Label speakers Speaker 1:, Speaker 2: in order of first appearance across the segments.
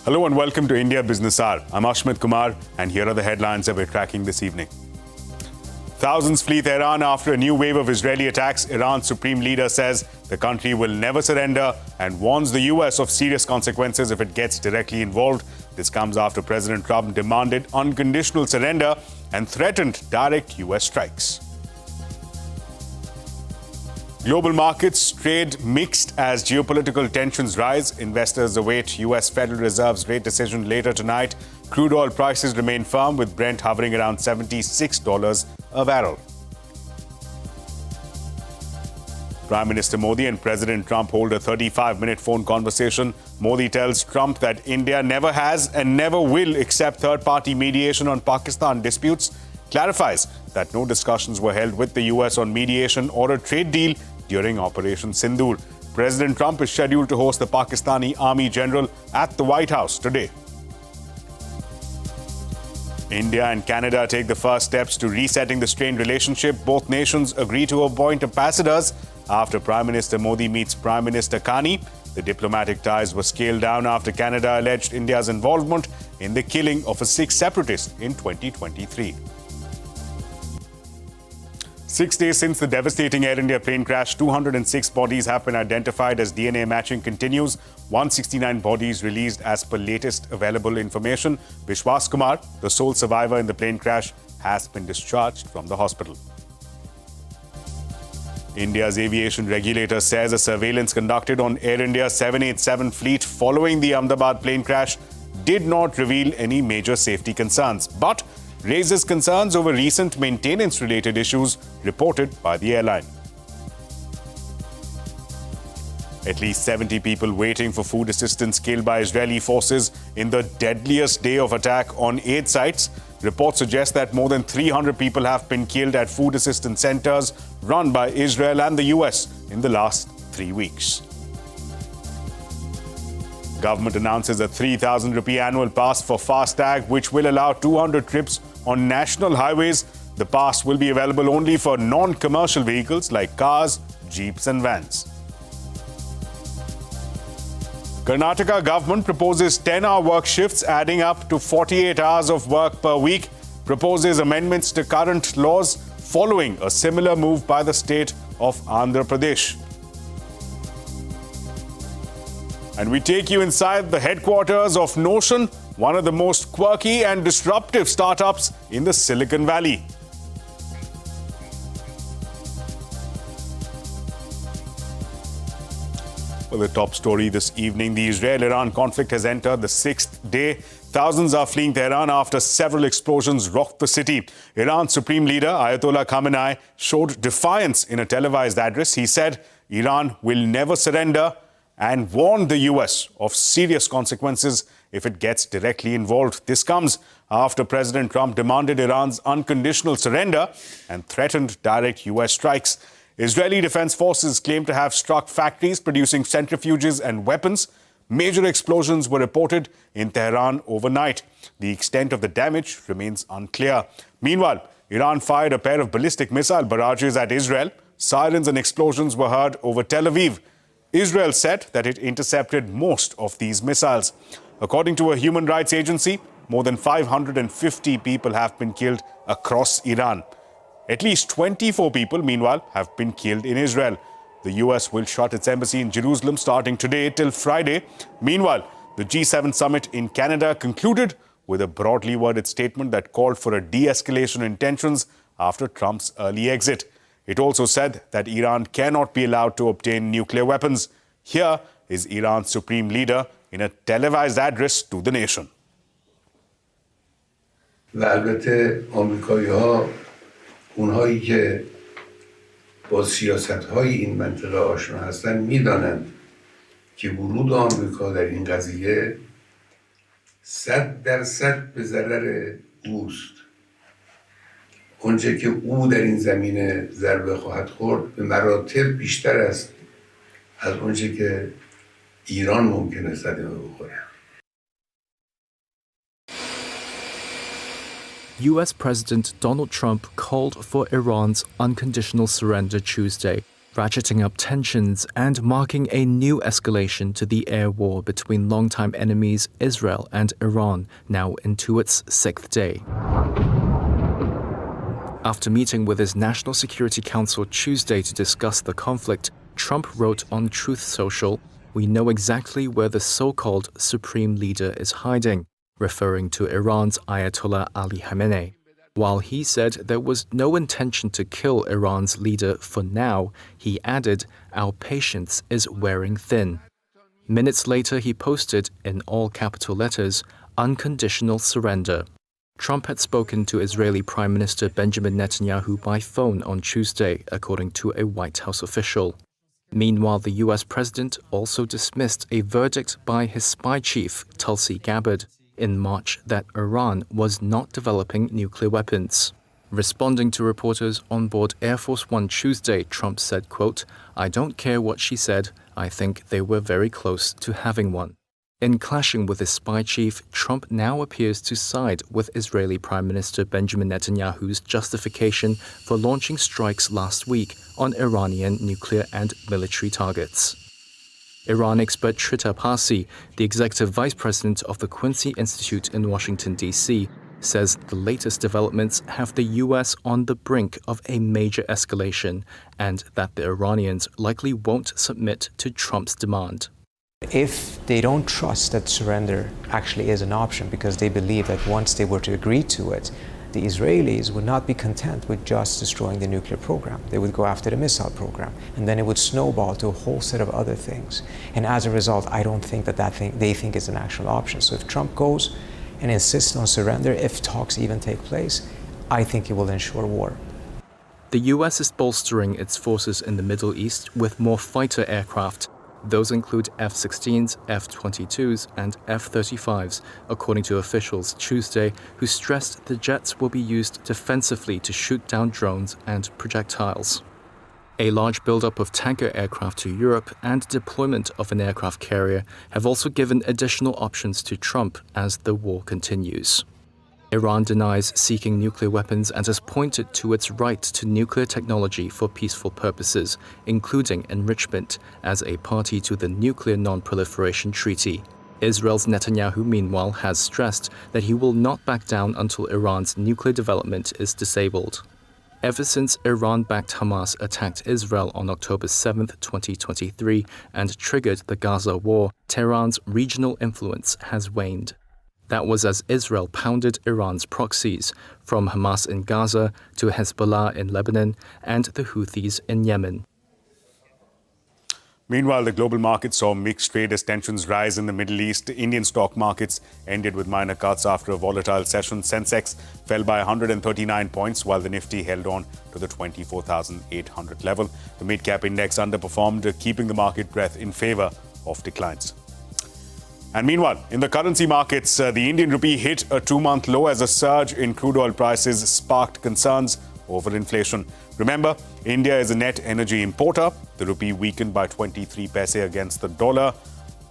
Speaker 1: Hello and welcome to India Business Hour. I'm Ashmit Kumar and here are the headlines that we're tracking this evening. Thousands flee Tehran after a new wave of Israeli attacks. Iran's supreme leader says the country will never surrender and warns the US of serious consequences if it gets directly involved. This comes after President Trump demanded unconditional surrender and threatened direct US strikes. Global markets trade mixed as geopolitical tensions rise. Investors await US Federal Reserve's rate decision later tonight. Crude oil prices remain firm with Brent hovering around $76 a barrel. Prime Minister Modi and President Trump hold a 35-minute phone conversation. Modi tells Trump that India never has and never will accept third-party mediation on Pakistan disputes. Clarifies that no discussions were held with the US on mediation or a trade deal during Operation Sindoor. President Trump is scheduled to host the Pakistani Army General at the White House today. India and Canada take the first steps to resetting the strained relationship. Both nations agree to appoint ambassadors after Prime Minister Modi meets Prime Minister Ghani. The diplomatic ties were scaled down after Canada alleged India's involvement in the killing of a Sikh separatist in 2023. 6 days since the devastating Air India plane crash, 206 bodies have been identified as DNA matching continues. 169 bodies released as per latest available information. Vishwas Kumar, the sole survivor in the plane crash, has been discharged from the hospital. India's aviation regulator says a surveillance conducted on Air India's 787 fleet following the Ahmedabad plane crash did not reveal any major safety concerns, but raises concerns over recent maintenance-related issues reported by the airline. At least 70 people waiting for food assistance killed by Israeli forces in the deadliest day of attack on aid sites. Reports suggest that more than 300 people have been killed at food assistance centers run by Israel and the US in the last 3 weeks. Government announces a 3,000 rupee annual pass for FASTag, which will allow 200 trips on national highways. The pass will be available only for non-commercial vehicles like cars, jeeps and vans. Karnataka government proposes 10-hour work shifts adding up to 48 hours of work per week. Proposes amendments to current laws following a similar move by the state of Andhra Pradesh. And we take you inside the headquarters of Notion, one of the most quirky and disruptive startups in the Silicon Valley. Well, the top story this evening, the Israel-Iran conflict has entered the 6th day. Thousands are fleeing Tehran after several explosions rocked the city. Iran's supreme leader, Ayatollah Khamenei, showed defiance in a televised address. He said Iran will never surrender and warned the US of serious consequences if it gets directly involved. This comes after President Trump demanded Iran's unconditional surrender and threatened direct US strikes. Israeli defense forces claim to have struck factories producing centrifuges and weapons. Major explosions were reported in Tehran overnight. The extent of the damage remains unclear. Meanwhile, Iran fired a pair of ballistic missile barrages at Israel. Sirens and explosions were heard over Tel Aviv. Israel said that it intercepted most of these missiles. According to a human rights agency, more than 550 people have been killed across Iran. At least 24 people, meanwhile, have been killed in Israel. The US will shut its embassy in Jerusalem starting today till Friday. Meanwhile, the G7 summit in Canada concluded with a broadly worded statement that called for a de-escalation in tensions after Trump's early exit. It also said that Iran cannot be allowed to obtain nuclear weapons. Here is Iran's supreme leader in a televised address to the nation.
Speaker 2: و البته آمریکایی‌ها اونهایی که با سیاست‌های این منطقه آشنا هستن میدانند که ورود آمریکا در این قضیه 100% به ضرر اوست. اونچه که او در این زمینه ضربه خواهد خورد به مراتب بیشتر است از اونچه که ایران ممکنه صدمه بخوره.
Speaker 3: US President Donald Trump called for Iran's unconditional surrender Tuesday, ratcheting up tensions and marking a new escalation to the air war between longtime enemies Israel and Iran, now into its 6th day. After meeting with his National Security Council Tuesday to discuss the conflict, Trump wrote on Truth Social, "We know exactly where the so-called supreme leader is hiding," referring to Iran's Ayatollah Ali Khamenei. While he said there was no intention to kill Iran's leader for now, he added, "Our patience is wearing thin." Minutes later, he posted, in all capital letters, "Unconditional surrender." Trump had spoken to Israeli Prime Minister Benjamin Netanyahu by phone on Tuesday, according to a White House official. Meanwhile, the US president also dismissed a verdict by his spy chief, Tulsi Gabbard, in March that Iran was not developing nuclear weapons. Responding to reporters on board Air Force One Tuesday, Trump said, quote, "I don't care what she said, I think they were very close to having one." In clashing with his spy chief, Trump now appears to side with Israeli Prime Minister Benjamin Netanyahu's justification for launching strikes last week on Iranian nuclear and military targets. Iran expert Trita Parsi, the executive vice president of the Quincy Institute in Washington, D.C., says the latest developments have the U.S. on the brink of a major escalation and that the Iranians likely won't submit to Trump's demand.
Speaker 4: If they don't trust that surrender actually is an option because they believe that once they were to agree to it, the Israelis would not be content with just destroying the nuclear program. They would go after the missile program, and then it would snowball to a whole set of other things. And as a result, I don't think that they think is an actual option. So if Trump goes and insists on surrender, if talks even take place, I think it will ensure war.
Speaker 3: The U.S. is bolstering its forces in the Middle East with more fighter aircraft. Those include F-16s, F-22s, and F-35s, according to officials Tuesday, who stressed the jets will be used defensively to shoot down drones and projectiles. A large buildup of tanker aircraft to Europe and deployment of an aircraft carrier have also given additional options to Trump as the war continues. Iran denies seeking nuclear weapons and has pointed to its right to nuclear technology for peaceful purposes, including enrichment, as a party to the Nuclear Non-Proliferation Treaty. Israel's Netanyahu, meanwhile, has stressed that he will not back down until Iran's nuclear development is disabled. Ever since Iran-backed Hamas attacked Israel on October 7, 2023, and triggered the Gaza war, Tehran's regional influence has waned. That was as Israel pounded Iran's proxies, from Hamas in Gaza to Hezbollah in Lebanon and the Houthis in Yemen.
Speaker 1: Meanwhile, the global markets saw mixed trade as tensions rise in the Middle East. Indian stock markets ended with minor cuts after a volatile session. Sensex fell by 139 points, while the Nifty held on to the 24,800 level. The mid-cap index underperformed, keeping the market breadth in favor of declines. And meanwhile, in the currency markets, the Indian rupee hit a two-month low as a surge in crude oil prices sparked concerns over inflation. Remember, India is a net energy importer. The rupee weakened by 23 paise against the dollar.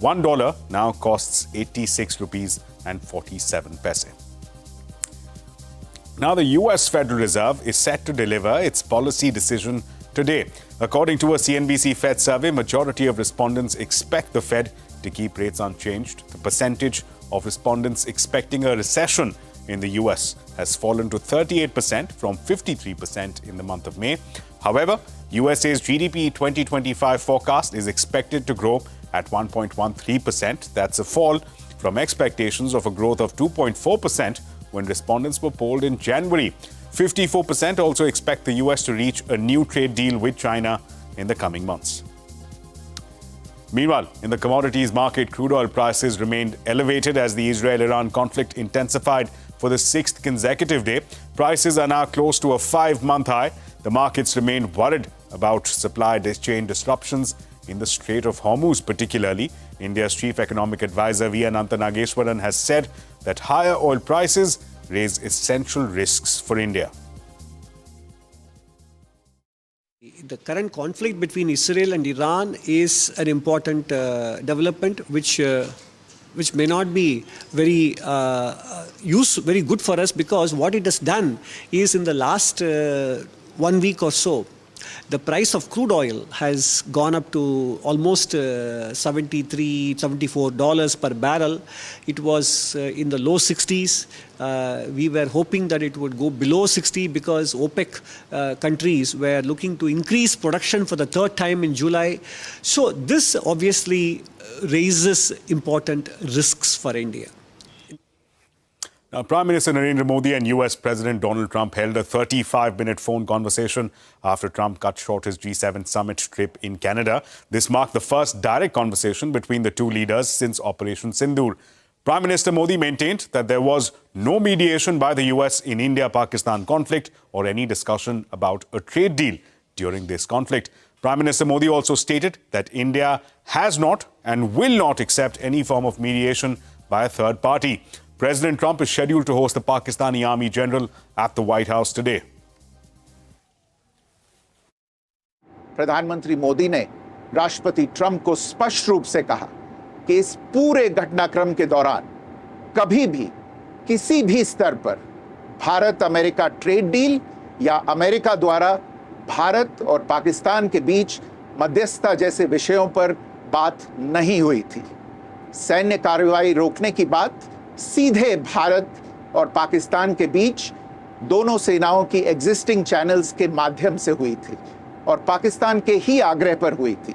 Speaker 1: $1 now costs 86 rupees and 47 paise. Now, the US Federal Reserve is set to deliver its policy decision today. According to a CNBC Fed survey, majority of respondents expect the Fed to keep rates unchanged. The percentage of respondents expecting a recession in the US has fallen to 38% from 53% in the month of May. However, USA's GDP 2025 forecast is expected to grow at 1.13%. That's a fall from expectations of a growth of 2.4% when respondents were polled in January. 54% also expect the US to reach a new trade deal with China in the coming months. Meanwhile, in the commodities market, crude oil prices remained elevated as the Israel-Iran conflict intensified for the sixth consecutive day. Prices are now close to a 5-month high. The markets remain worried about supply chain disruptions in the Strait of Hormuz, particularly. India's chief economic advisor, V. Anantha Nageswaran, has said that higher oil prices raise essential risks for India.
Speaker 5: The current conflict between Israel and Iran is an important development which may not be very good for us, because what it has done is in the last 1 week or so, the price of crude oil has gone up to almost $74 per barrel. It was in the low 60s. We were hoping that it would go below 60 because OPEC countries were looking to increase production for the third time in July. So this obviously raises important risks for India.
Speaker 1: Now, Prime Minister Narendra Modi and US President Donald Trump held a 35-minute phone conversation after Trump cut short his G7 summit trip in Canada. This marked the first direct conversation between the two leaders since Operation Sindoor. Prime Minister Modi maintained that there was no mediation by the US in India-Pakistan conflict or any discussion about a trade deal during this conflict. Prime Minister Modi also stated that India has not and will not accept any form of mediation by a third party. President Trump is scheduled to host the Pakistani Army General at the White House today.
Speaker 6: प्रधानमंत्री मोदी ने राष्ट्रपति Trump को स्पष्ट रूप से कहा कि इस पूरे घटनाक्रम के दौरान कभी भी किसी भी स्तर पर भारत अमेरिका ट्रेड डील या अमेरिका द्वारा भारत और पाकिस्तान के बीच मध्यस्थता जैसे विषयों पर बात नहीं हुई थी। सैन्य कार्रवाई रोकने की बात सीधे भारत और पाकिस्तान के बीच दोनों सेनाओं की एग्जिस्टिंग चैनल्स के माध्यम से हुई थी और पाकिस्तान के ही आग्रह पर हुई थी।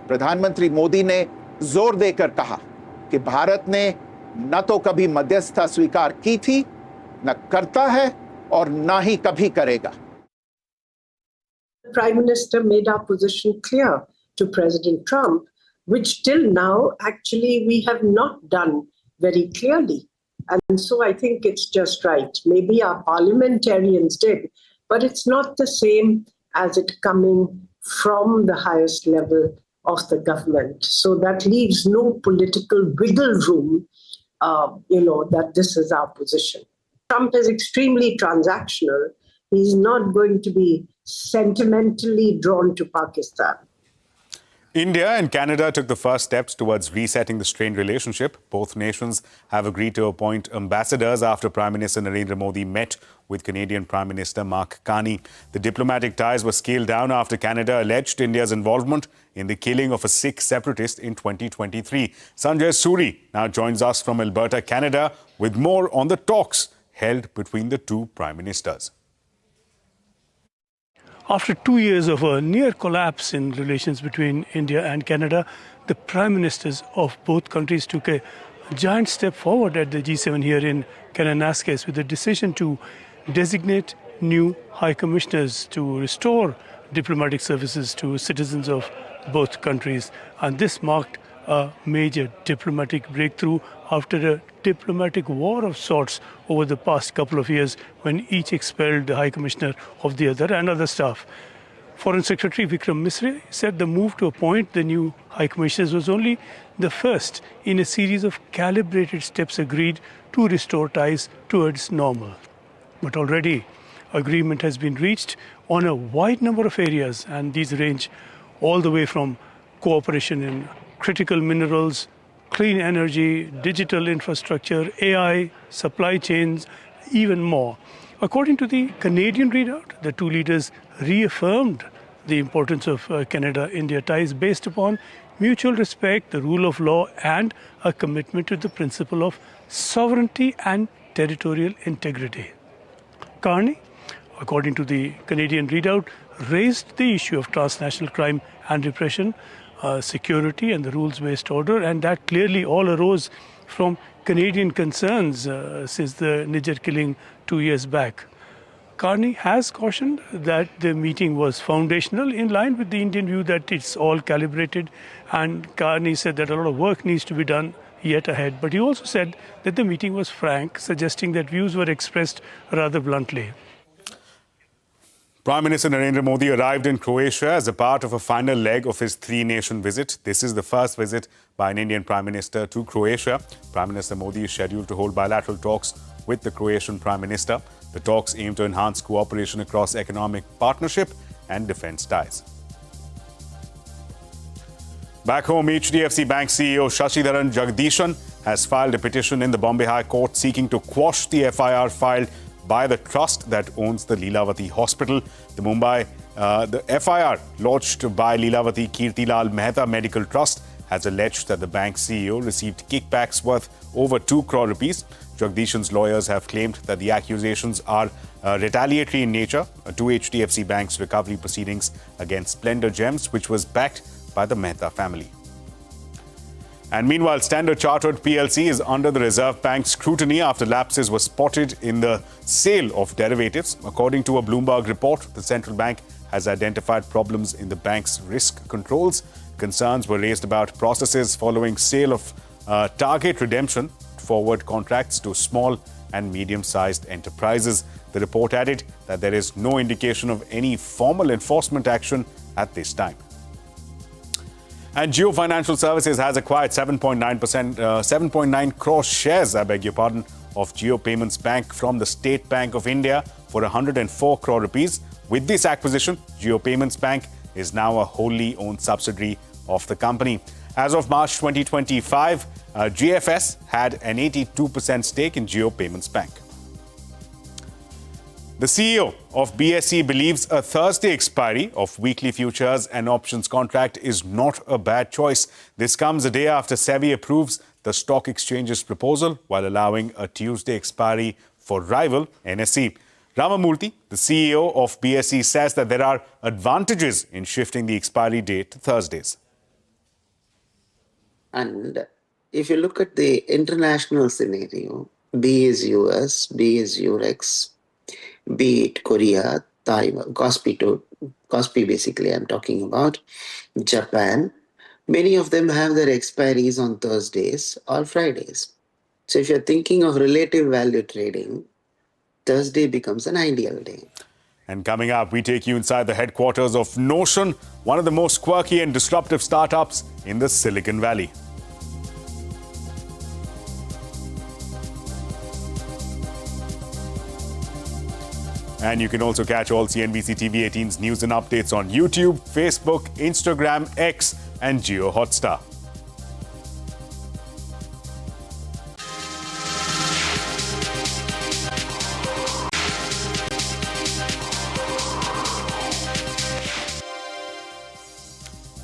Speaker 6: प्रधानमंत्री मोदी ने जोर देकर कहा कि भारत ने न तो कभी मध्यस्थता स्वीकार की थी, न करता है और न ही कभी करेगा।
Speaker 7: The Prime Minister made our position clear to President Trump, which till now actually we have not done very clearly. And so I think it's just right. Maybe our parliamentarians did, but it's not the same as it coming from the highest level of the government. So that leaves no political wiggle room, that this is our position. Trump is extremely transactional. He's not going to be sentimentally drawn to Pakistan.
Speaker 1: India and Canada took the first steps towards resetting the strained relationship. Both nations have agreed to appoint ambassadors after Prime Minister Narendra Modi met with Canadian Prime Minister Mark Carney. The diplomatic ties were scaled down after Canada alleged India's involvement in the killing of a Sikh separatist in 2023. Sanjay Suri now joins us from Alberta, Canada, with more on the talks held between the two prime ministers.
Speaker 8: After 2 years of a near collapse in relations between India and Canada, the prime ministers of both countries took a giant step forward at the G7 here in Kananaskis with the decision to designate new high commissioners to restore diplomatic services to citizens of both countries. And this marked a major diplomatic breakthrough after a diplomatic war of sorts over the past couple of years when each expelled the High Commissioner of the other and other staff. Foreign Secretary Vikram Misri said the move to appoint the new High Commissioners was only the first in a series of calibrated steps agreed to restore ties towards normal. But already agreement has been reached on a wide number of areas, and these range all the way from cooperation in critical minerals, clean energy, digital infrastructure, AI, supply chains, even more. According to the Canadian readout, the two leaders reaffirmed the importance of Canada-India ties based upon mutual respect, the rule of law, and a commitment to the principle of sovereignty and territorial integrity. Carney, according to the Canadian readout, raised the issue of transnational crime and repression, security and the rules-based order, and that clearly all arose from Canadian concerns since the Niger killing 2 years back. Carney has cautioned that the meeting was foundational in line with the Indian view that it's all calibrated, and Carney said that a lot of work needs to be done yet ahead. But he also said that the meeting was frank, suggesting that views were expressed rather bluntly.
Speaker 1: Prime Minister Narendra Modi arrived in Croatia as a part of a final leg of his three-nation visit. This is the first visit by an Indian Prime Minister to Croatia. Prime Minister Modi is scheduled to hold bilateral talks with the Croatian Prime Minister. The talks aim to enhance cooperation across economic partnership and defense ties. Back home, HDFC Bank CEO Shashidharan Jagdishan has filed a petition in the Bombay High Court seeking to quash the FIR filed by the trust that owns the Leelavati Hospital. The Mumbai The FIR launched by Leelavati Kirtilal Mehta Medical Trust has alleged that the bank's CEO received kickbacks worth over 2 crore rupees. Jagdishan's lawyers have claimed that the accusations are retaliatory in nature to HDFC Bank's recovery proceedings against Splendor Gems, which was backed by the Mehta family. And meanwhile, Standard Chartered PLC is under the Reserve Bank's scrutiny after lapses were spotted in the sale of derivatives. According to a Bloomberg report, the central bank has identified problems in the bank's risk controls. Concerns were raised about processes following sale of target redemption forward contracts to small and medium-sized enterprises. The report added that there is no indication of any formal enforcement action at this time. And Jio Financial Services has acquired 7.9 crore shares, of Jio Payments Bank from the State Bank of India for 104 crore rupees. With this acquisition, Jio Payments Bank is now a wholly owned subsidiary of the company. As of March 2025, GFS had an 82% stake in Jio Payments Bank. The CEO of BSE believes a Thursday expiry of weekly futures and options contract is not a bad choice. This comes a day after SEBI approves the stock exchange's proposal while allowing a Tuesday expiry for rival NSE. Ramamurthy, the CEO of BSE, says that there are advantages in shifting the expiry date to Thursdays.
Speaker 9: And if you look at the international scenario, B is US, B is Eurex, be it Korea, Taiwan, Kospi basically I'm talking about, Japan, many of them have their expiries on Thursdays or Fridays. So if you're thinking of relative value trading, Thursday becomes an ideal day.
Speaker 1: And coming up, we take you inside the headquarters of Notion, one of the most quirky and disruptive startups in the Silicon Valley. And you can also catch all CNBC-TV18's news and updates on YouTube, Facebook, Instagram, X, and Jio Hotstar.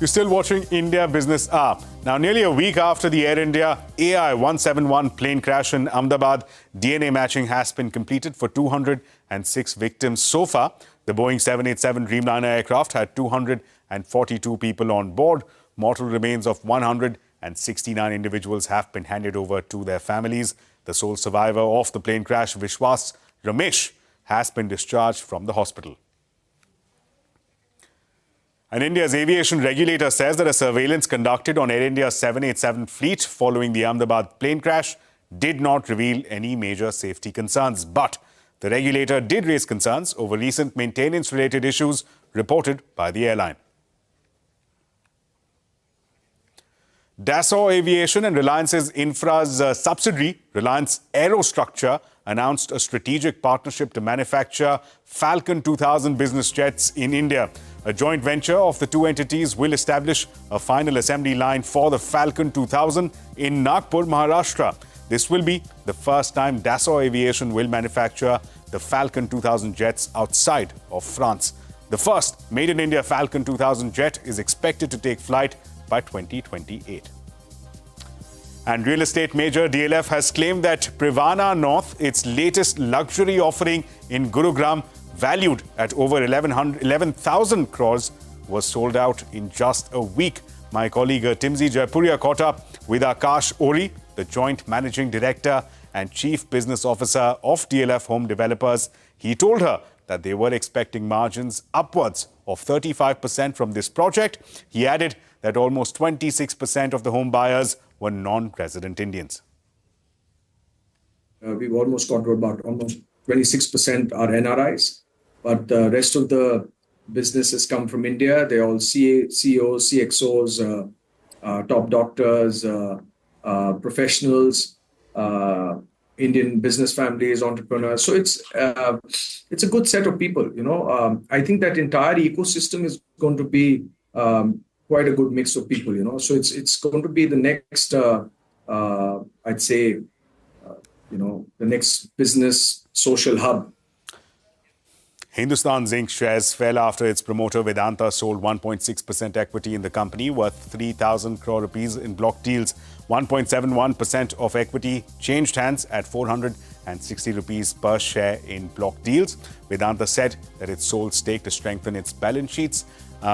Speaker 1: You're still watching India Business Hour. Now, nearly a week after the Air India AI-171 plane crash in Ahmedabad, DNA matching has been completed for 206 victims so far. The Boeing 787 Dreamliner aircraft had 242 people on board. Mortal remains of 169 individuals have been handed over to their families. The sole survivor of the plane crash, Vishwas Ramesh, has been discharged from the hospital. And India's aviation regulator says that a surveillance conducted on Air India's 787 fleet following the Ahmedabad plane crash did not reveal any major safety concerns. But the regulator did raise concerns over recent maintenance-related issues reported by the airline. Dassault Aviation and Reliance's Infra's subsidiary, Reliance Aerostructure, announced a strategic partnership to manufacture Falcon 2000 business jets in India. A joint venture of the two entities will establish a final assembly line for the Falcon 2000 in Nagpur, Maharashtra. This will be the first time Dassault Aviation will manufacture the Falcon 2000 jets outside of France. The first made-in-India Falcon 2000 jet is expected to take flight by 2028. And real estate major DLF has claimed that Privana North, its latest luxury offering in Gurugram, valued at over 11,000 crores, was sold out in just a week. My colleague Timsy Jaipuria caught up with Akash Ori, the joint managing director and chief business officer of DLF Home Developers. He told her that they were expecting margins upwards of 35% from this project. He added that almost 26% of the home buyers were non-resident Indians.
Speaker 10: We've almost got to about almost 26% are NRIs, but the rest of the businesses come from India. They're all CEOs, CXOs, top doctors, professionals, Indian business families, entrepreneurs. So it's a good set of people. I think that entire ecosystem is going to be quite a good mix of people. So it's going to be the next, I'd say, the next business social hub.
Speaker 1: Hindustan Zinc shares fell after its promoter Vedanta sold 1.6% equity in the company worth 3,000 crore rupees in block deals. 1.71% of equity changed hands at 460 rupees per share in block deals. Vedanta said that it sold stake to strengthen its balance sheets.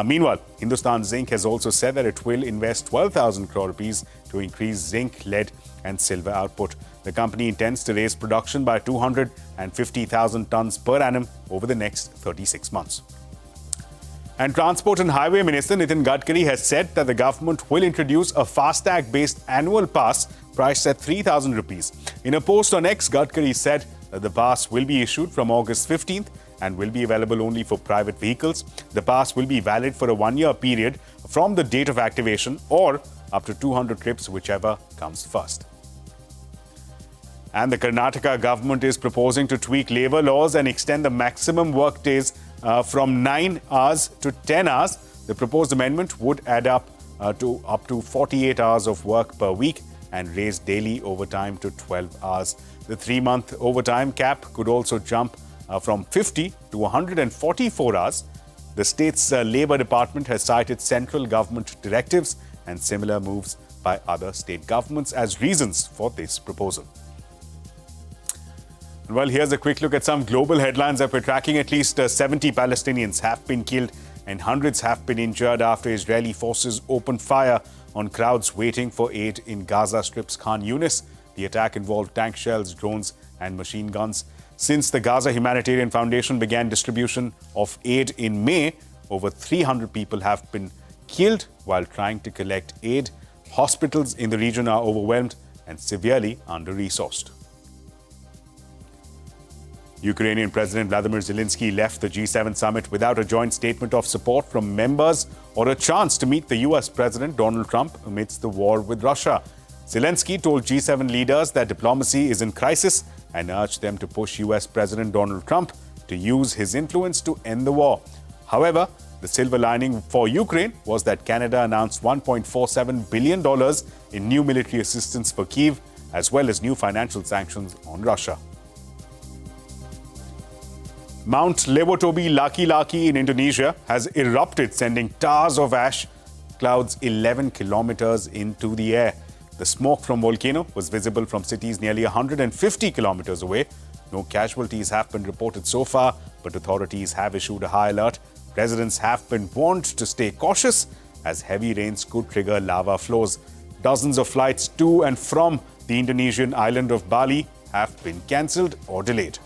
Speaker 1: Meanwhile, Hindustan Zinc has also said that it will invest 12,000 crore rupees to increase zinc, lead and silver output. The company intends to raise production by 250,000 tons per annum over the next 36 months. And Transport and Highway Minister Nitin Gadkari has said that the government will introduce a FASTag-based annual pass priced at 3,000 rupees. In a post on X, Gadkari said that the pass will be issued from August 15th and will be available only for private vehicles. The pass will be valid for a one-year period from the date of activation or up to 200 trips, whichever comes first. And the Karnataka government is proposing to tweak labour laws and extend the maximum work days from 9 hours to 10 hours. The proposed amendment would add up to 48 hours of work per week and raise daily overtime to 12 hours. The 3-month overtime cap could also jump from 50 to 144 hours. The state's Labour Department has cited central government directives and similar moves by other state governments as reasons for this proposal. Well, here's a quick look at some global headlines that we're tracking. At least 70 Palestinians have been killed and hundreds have been injured after Israeli forces opened fire on crowds waiting for aid in Gaza Strip's Khan Yunis. The attack involved tank shells, drones and machine guns. Since the Gaza Humanitarian Foundation began distribution of aid in May, over 300 people have been killed while trying to collect aid. Hospitals in the region are overwhelmed and severely under-resourced. Ukrainian President Vladimir Zelensky left the G7 summit without a joint statement of support from members or a chance to meet the US President Donald Trump amidst the war with Russia. Zelensky told G7 leaders that diplomacy is in crisis and urged them to push US President Donald Trump to use his influence to end the war. However, the silver lining for Ukraine was that Canada announced $1.47 billion in new military assistance for Kyiv, as well as new financial sanctions on Russia. Mount Lewotobi Laki-Laki in Indonesia has erupted, sending towers of ash clouds 11 kilometers into the air. The smoke from volcano was visible from cities nearly 150 kilometers away. No casualties have been reported so far, but authorities have issued a high alert. Residents have been warned to stay cautious as heavy rains could trigger lava flows. Dozens of flights to and from the Indonesian island of Bali have been cancelled or delayed.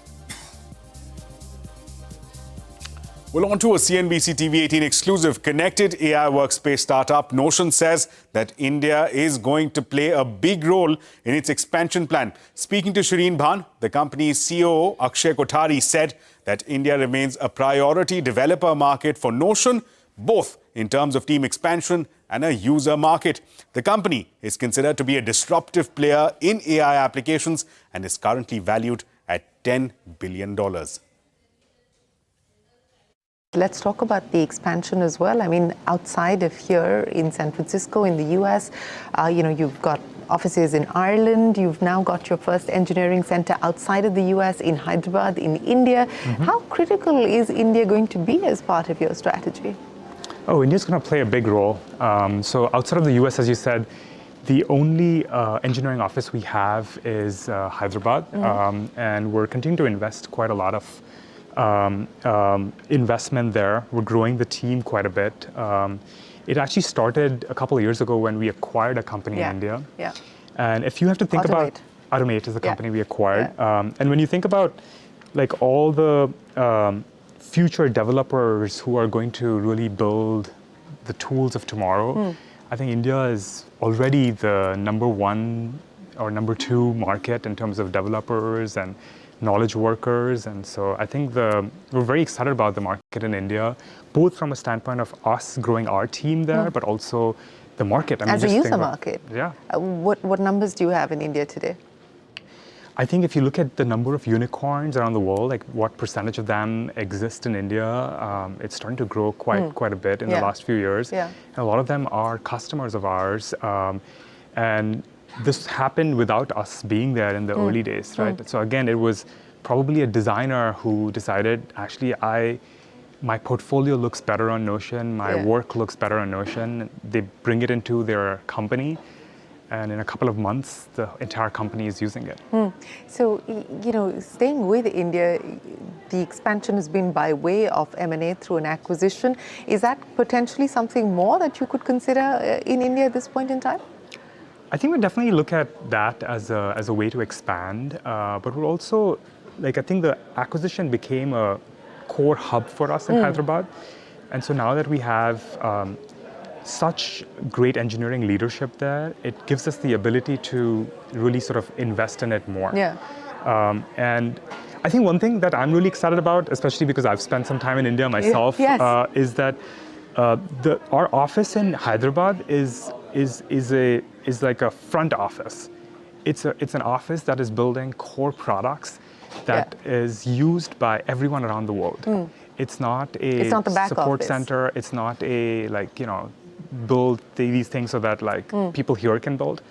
Speaker 1: Well, on to a CNBC-TV18 exclusive. Connected AI workspace startup Notion says that India is going to play a big role in its expansion plan. Speaking to Shireen Bhan, the company's COO Akshay Kothari said that India remains a priority developer market for Notion, both in terms of team expansion and a user market. The company is considered to be a disruptive player in AI applications and is currently valued at $10 billion.
Speaker 11: Let's talk about the expansion as well. I mean, outside of here in San Francisco, in the US, you've got offices in Ireland. You've now got your first engineering center outside of the US in Hyderabad, in India. How critical is India going to be as part of your strategy?
Speaker 12: Oh, India's going to play a big role. So outside of the US, as you said, the only engineering office we have is Hyderabad. And we're continuing to invest quite a lot of investment there. We're growing the team quite a bit. It actually started a couple of years ago when we acquired a company in India. And if you have to think about Automate is the company we acquired. And when you think about like all the future developers who are going to really build the tools of tomorrow, I think India is already the #1 or #2 market in terms of developers and knowledge workers. And so I think we're very excited about the market in India, both from a standpoint of us growing our team there, but also the market. I mean,
Speaker 11: as a user market.
Speaker 12: Yeah.
Speaker 11: What numbers do you have in India today?
Speaker 12: I think if you look at the number of unicorns around the world, like what percentage of them exist in India, it's starting to grow quite a bit in the last few years. And a lot of them are customers of ours. And this happened without us being there in the early days, right? So again, it was probably a designer who decided, actually, my portfolio looks better on Notion, my work looks better on Notion. They bring it into their company, and in a couple of months, the entire company is using it.
Speaker 11: So, staying with India, the expansion has been by way of M&A through an acquisition. Is that potentially something more that you could consider in India at this point in time?
Speaker 12: I think we definitely look at that as a way to expand, but we're also, I think the acquisition became a core hub for us in Hyderabad. And so now that we have such great engineering leadership there, it gives us the ability to really sort of invest in it more. And I think one thing that I'm really excited about, especially because I've spent some time in India myself, is that our office in Hyderabad is like a front office. It's an office that is building core products that is used by everyone around the world. It's not a support center. It's not a build these things so that people here can build.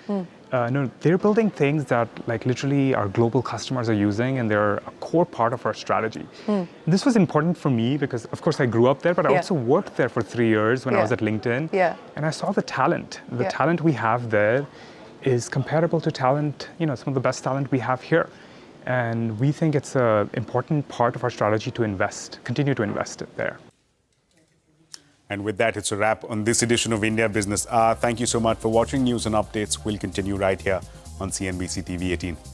Speaker 12: No, they're building things that literally our global customers are using, and they're a core part of our strategy. This was important for me because, of course, I grew up there, but I also worked there for 3 years when I was at LinkedIn. And I saw the talent. The talent we have there is comparable to talent, some of the best talent we have here. And we think it's an important part of our strategy to continue to invest there.
Speaker 1: And with that, it's a wrap on this edition of India Business Hour. Thank you so much for watching. News and updates will continue right here on CNBC TV 18.